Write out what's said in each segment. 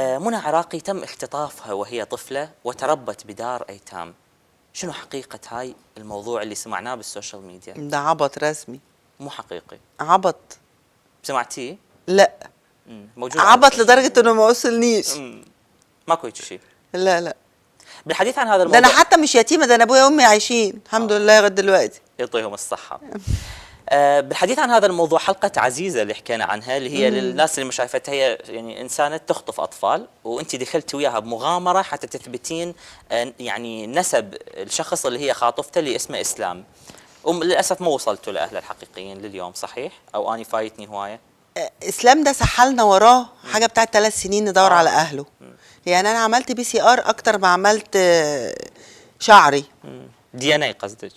منى عراقي تم اختطافها وهي طفلة وتربت بدار أيتام. شنو حقيقة هاي الموضوع اللي سمعناه بالسوشيال ميديا؟ ده عبط رسمي، مو حقيقي. عبط. سمعتيه؟ لا موجود على عبط السوشيال لدرجة انه ما وصلنيش. ماكو هيك شيء. لا بالحديث عن هذا ده الموضوع، انا حتى مش يتيمة، ده انا ابويا وامي عايشين الحمد لله لغاية دلوقتي. يعطيهم الصحة. بالحديث عن هذا الموضوع، حلقة عزيزة اللي حكينا عنها اللي هي للناس اللي ما شايفتها، هي يعني إنسانة تخطف أطفال وأنت دخلتي وياها بمغامرة حتى تثبتين يعني نسب الشخص اللي هي خاطفته اللي اسمه إسلام. للأسف ما وصلتوا لأهله الحقيقيين لليوم، صحيح؟ أو أني فايتني هواية؟ اسلام ده سحلنا وراه حاجة بتاعت 3 سنين ندور على اهله. يعني انا عملت PCR اكتر ما عملت شعري. DNA قصدك؟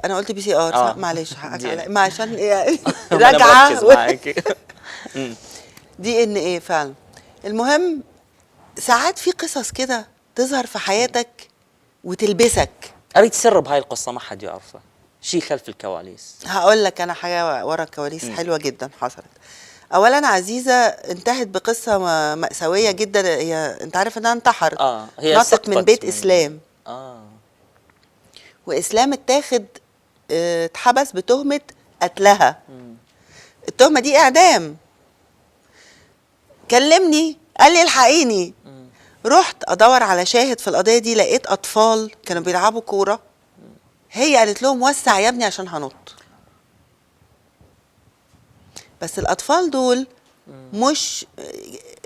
انا قلت PCR صح؟ معلش حقك علي، ما عشان راجعه راجعه معاكي. DNA فعلا. المهم ساعات في قصص كده تظهر في حياتك وتلبسك. أريد سر بهاي القصة ما حد يعرفه، شيء خلف الكواليس. هقول لك انا حاجه ورا الكواليس حلوه جدا حصلت. اولا عزيزه انتهت بقصه مأساويه جدا. هي انت عارف انها انتحرت. هي نطت من بيت اسلام. واسلام اتاخد اتحبس بتهمه قتلها. التهمه دي اعدام. كلمني قال لي الحقيني. رحت ادور على شاهد في القضيه دي، لقيت اطفال كانوا بيلعبوا كوره. هي قالت لهم وسع يا ابني عشان هنط. بس الاطفال دول مش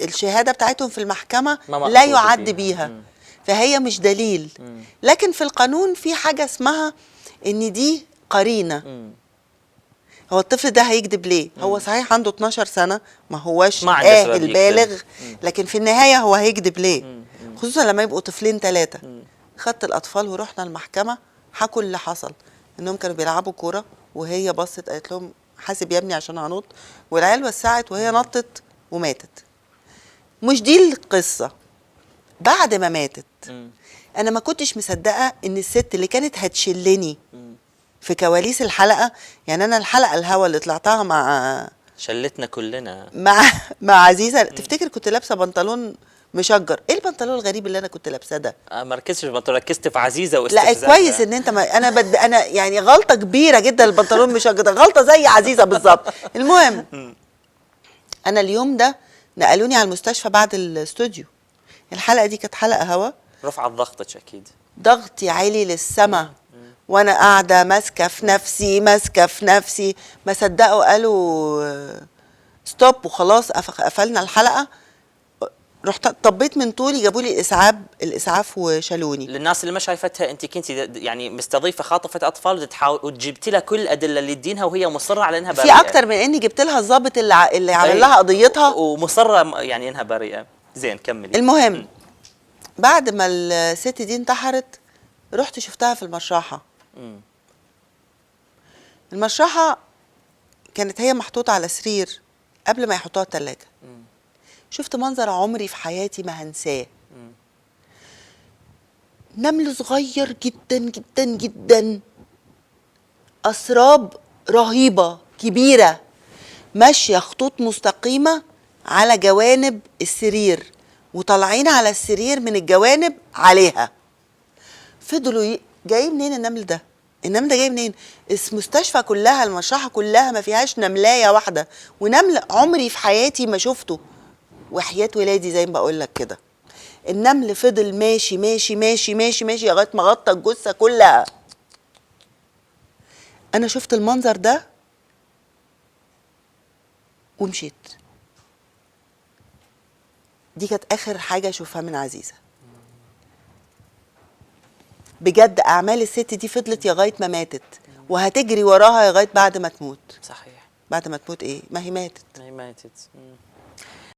الشهاده بتاعتهم في المحكمه لا يعد بيها. فهي مش دليل. لكن في القانون في حاجه اسمها ان دي قرينه. هو الطفل ده هيكذب ليه؟ هو صحيح عنده 12 سنه، ما هوش اهل بالغ، لكن في النهايه هو هيكذب ليه؟ خصوصا لما يبقوا طفلين 3. خدت الاطفال ورحنا المحكمه، حكوا اللي حصل انهم كانوا بيلعبوا كوره وهي بصت قالت لهم حاسب يا ابني عشان هنط، والعيال وسعت وهي نطت وماتت. مش دي القصه. بعد ما ماتت انا ما كنتش مصدقه ان الست اللي كانت هتشلني في كواليس الحلقه، يعني انا الحلقه الهوا اللي طلعتها مع شلتنا كلنا مع عزيزه، تفتكر كنت لابسه بنطلون مشجر؟ ايه البنطلون الغريب اللي انا كنت لابساه ده؟ ما ركزتش في البنطلون، ركزت في عزيزه واستفزازها. لا كويس ان انت انا يعني غلطه كبيره جدا البنطلون مشجر ده، غلطه زي عزيزه بالظبط. المهم انا اليوم ده نقلوني على المستشفى بعد الاستوديو. الحلقه دي كانت حلقه هوا، رفعت ضغطك اكيد. ضغطي عالي للسما وانا قاعده ماسكه في نفسي. ما صدقوا قالوا ستوب وخلاص قفلنا الحلقه. رحت طبيت من طولي، جابوا لي الاسعاف وشالوني. للناس اللي ما شايفتها، انت كنتي يعني مستضيفه خاطفه اطفال وتحاول وجبتي لها كل الادله اللي تدينها وهي مصره على انها بريئه. في اكتر من اني جبت لها الضابط اللي عمل لها قضيتها ومصره يعني انها بريئه. زين كملي. المهم بعد ما الست دي انتحرت رحت شفتها في المشرحه. المشرحه كانت هي محطوطه على سرير قبل ما يحطوها الثلاجه. شفت منظر عمري في حياتي ما هنساه. نمل صغير جدا جدا جدا، أسراب رهيبة كبيرة، ماشية خطوط مستقيمة على جوانب السرير وطالعين على السرير من الجوانب عليها. فضلوا جاي منين النمل ده؟ النمل ده جاي منين؟ المستشفى كلها المشرحة كلها ما فيهاش نملاية واحدة، ونمل عمري في حياتي ما شفته. وحياة ولادي زي ما بقول لك كده. النمل فضل ماشي ماشي ماشي ماشي ماشي لغايه ما غطى الجثه كلها. انا شفت المنظر ده ومشيت. دي كانت اخر حاجه اشوفها من عزيزه. بجد اعمال الست دي فضلت لغايه ما ماتت، وهتجري وراها لغايه بعد ما تموت. صحيح. بعد ما تموت ايه؟ ما هي ماتت. ما هي ماتت.